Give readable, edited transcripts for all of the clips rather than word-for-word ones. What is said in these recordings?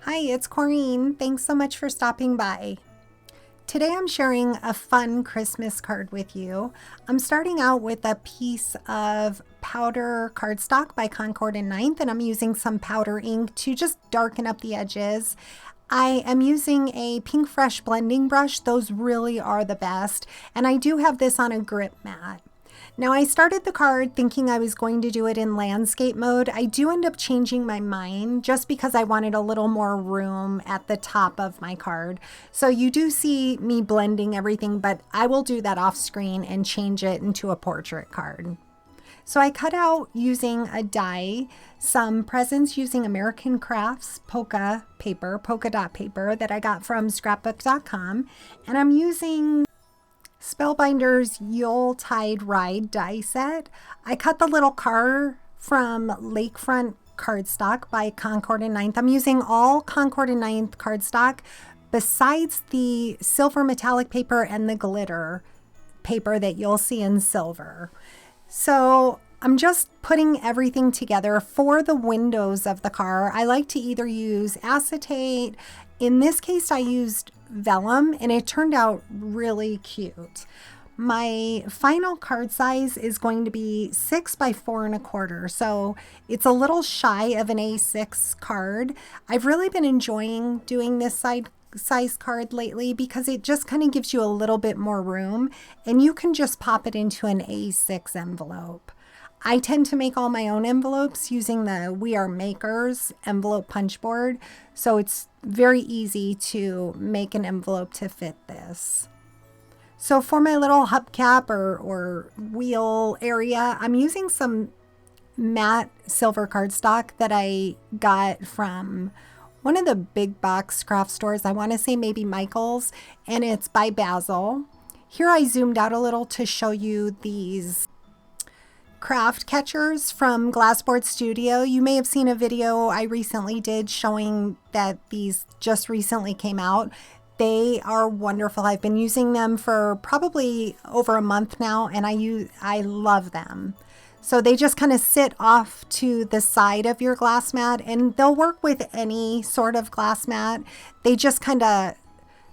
Hi, it's Corrine. Thanks so much for stopping by. Today I'm sharing a fun Christmas card with you. I'm starting out with a piece of powder cardstock by Concord and Ninth, and I'm using some powder ink to just darken up the edges. I am using a Pink Fresh blending brush. Those really are the best. And I do have this on a grip mat. Now I started the card thinking I was going to do it in landscape mode. I do end up changing my mind just because I wanted a little more room at the top of my card. So you do see me blending everything, but I will do that off screen and change it into a portrait card. So I cut out using a die some presents using American Crafts polka dot paper that I got from scrapbook.com, and I'm using Spellbinders Yuletide Ride die set. I cut the little car from Lakefront cardstock by Concord and Ninth. I'm using all Concord and Ninth cardstock besides the silver metallic paper and the glitter paper that you'll see in silver. So I'm just putting everything together for the windows of the car. I like to either use acetate. In this case, I used vellum, and it turned out really cute. My final card size is going to be 6 by 4¼ so it's a little shy of an A6 card. I've really been enjoying doing this size card lately because it just kind of gives you a little bit more room, and you can just pop it into an A6 envelope. I tend to make all my own envelopes using the We Are Makers envelope punch board, so it's very easy to make an envelope to fit this. So for my little hubcap or wheel area, I'm using some matte silver cardstock that I got from one of the big box craft stores. I want to say maybe Michael's, and it's by Basil. Here I zoomed out a little to show you these craft catchers from Glassboard Studio. You may have seen a video I recently did showing that these just recently came out. They are wonderful. I've been using them for probably over a month now, and I love them. So they just kind of sit off to the side of your glass mat, and they'll work with any sort of glass mat. They just kind of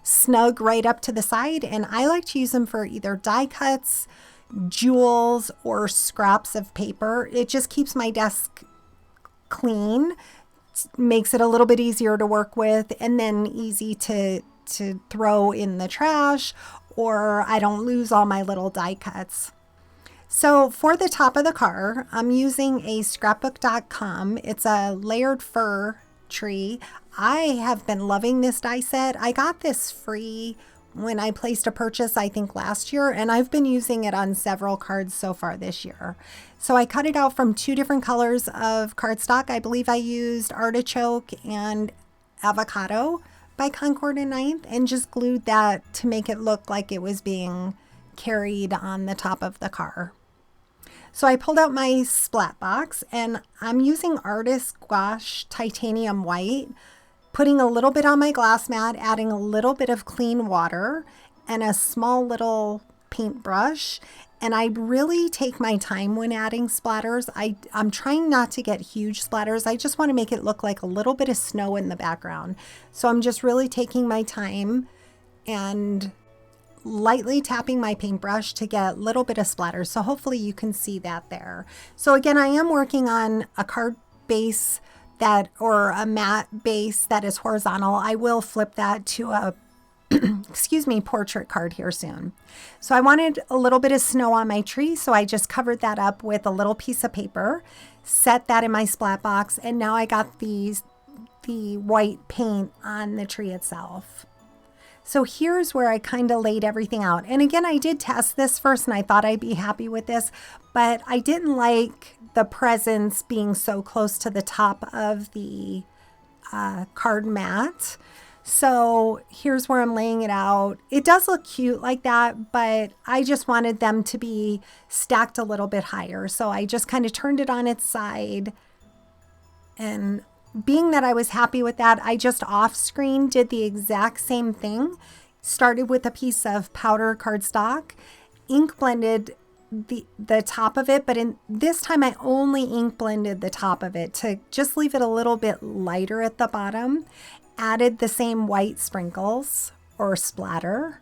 snug right up to the side, and I like to use them for either die cuts, jewels, or scraps of paper. It just keeps my desk clean, makes it a little bit easier to work with, and then easy to throw in the trash, or I don't lose all my little die cuts. So for the top of the car, I'm using a scrapbook.com. It's a layered fir tree. I have been loving this die set. I got this free when I placed a purchase, I think last year, and I've been using it on several cards so far this year. So I cut it out from 2 different colors of cardstock. I believe I used Artichoke and Avocado by Concord and Ninth, and just glued that to make it look like it was being carried on the top of the car. So I pulled out my splat box, and I'm using Artist Gouache Titanium White, putting a little bit on my glass mat, adding a little bit of clean water and a small little paintbrush. And I really take my time when adding splatters. I'm trying not to get huge splatters. I just want to make it look like a little bit of snow in the background. So I'm just really taking my time and lightly tapping my paintbrush to get a little bit of splatters. So hopefully you can see that there. So again, I am working on a card base or a matte base that is horizontal. I will flip that to a portrait card here soon. So I wanted a little bit of snow on my tree, so I just covered that up with a little piece of paper, set that in my splat box, and now I got the white paint on the tree itself. So here's where I kind of laid everything out. And again, I did test this first, and I thought I'd be happy with this, but I didn't like the presents being so close to the top of the card mat. So here's where I'm laying it out. It does look cute like that, but I just wanted them to be stacked a little bit higher. So I just kind of turned it on its side, and being that I was happy with that, I just off screen did the exact same thing. Started with a piece of powder cardstock, ink blended the top of it, but in this time I only ink blended the top of it to just leave it a little bit lighter at the bottom. Added the same white sprinkles or splatter.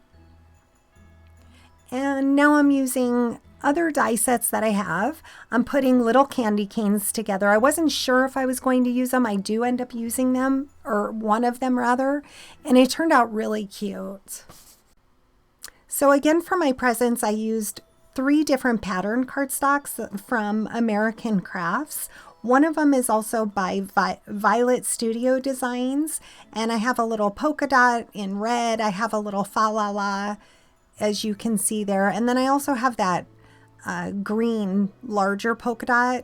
And now I'm using other die sets that I have. I'm putting little candy canes together. I wasn't sure if I was going to use them. I do end up using them, or one of them rather, and it turned out really cute. So again, for my presents, I used 3 different pattern cardstocks from American Crafts. One of them is also by Violet Studio Designs, and I have a little polka dot in red. I have a little fa la la, as you can see there, and then I also have that green larger polka dot.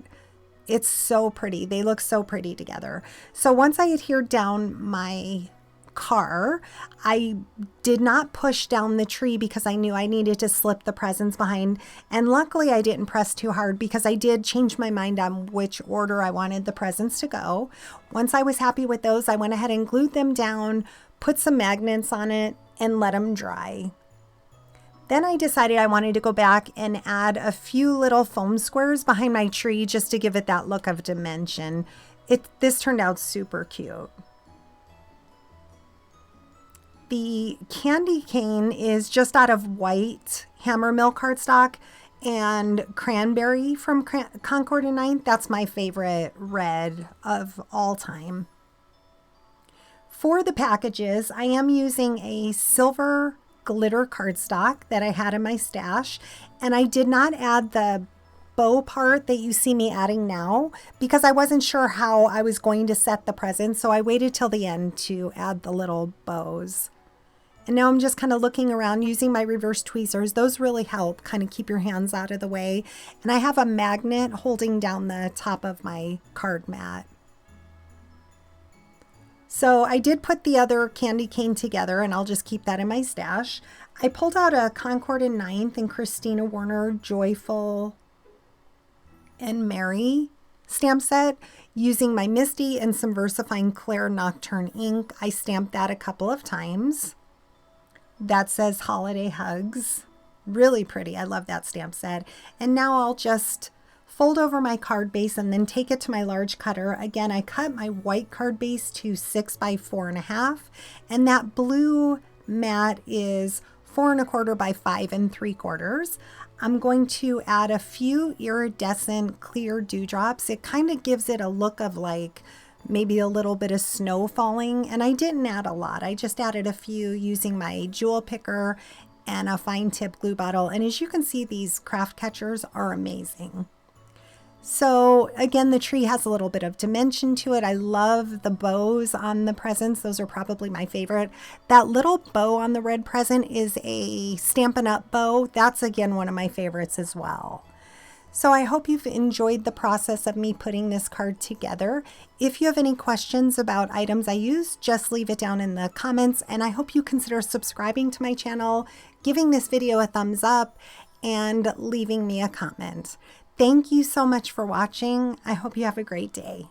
It's so pretty. They look so pretty together. So once I adhered down my car, I did not push down the tree because I knew I needed to slip the presents behind, and luckily I didn't press too hard because I did change my mind on which order I wanted the presents to go. Once I was happy with those, I went ahead and glued them down, put some magnets on it, and let them dry. Then I decided I wanted to go back and add a few little foam squares behind my tree just to give it that look of dimension. This turned out super cute. The candy cane is just out of white Hammermill cardstock and cranberry from Concord and 9th. That's my favorite red of all time. For the packages, I am using a silver glitter cardstock that I had in my stash, and I did not add the bow part that you see me adding now because I wasn't sure how I was going to set the presents, so I waited till the end to add the little bows. And now I'm just kind of looking around using my reverse tweezers. Those really help kind of keep your hands out of the way. And I have a magnet holding down the top of my card mat. So I did put the other candy cane together, and I'll just keep that in my stash. I pulled out a Concord and 9th and Christina Warner Joyful and Merry stamp set using my Misty and some VersaFine Claire Nocturne ink. I stamped that a couple of times. That says Holiday Hugs. Really pretty. I love that stamp set. And now I'll just fold over my card base and then take it to my large cutter. Again, I cut my white card base to 6 by 4.5, and that blue mat is 4 1/4 by 5 3/4. I'm going to add a few iridescent clear dewdrops. It kind of gives it a look of like maybe a little bit of snow falling, and I didn't add a lot. I just added a few using my jewel picker and a fine tip glue bottle, and as you can see, these craft catchers are amazing. So again, the tree has a little bit of dimension to it. I love the bows on the presents. Those are probably my favorite. That little bow on the red present is a Stampin' Up! Bow. That's again one of my favorites as well. So I hope you've enjoyed the process of me putting this card together. If you have any questions about items I use, just leave it down in the comments, and I hope you consider subscribing to my channel, giving this video a thumbs up, and leaving me a comment. Thank you so much for watching. I hope you have a great day.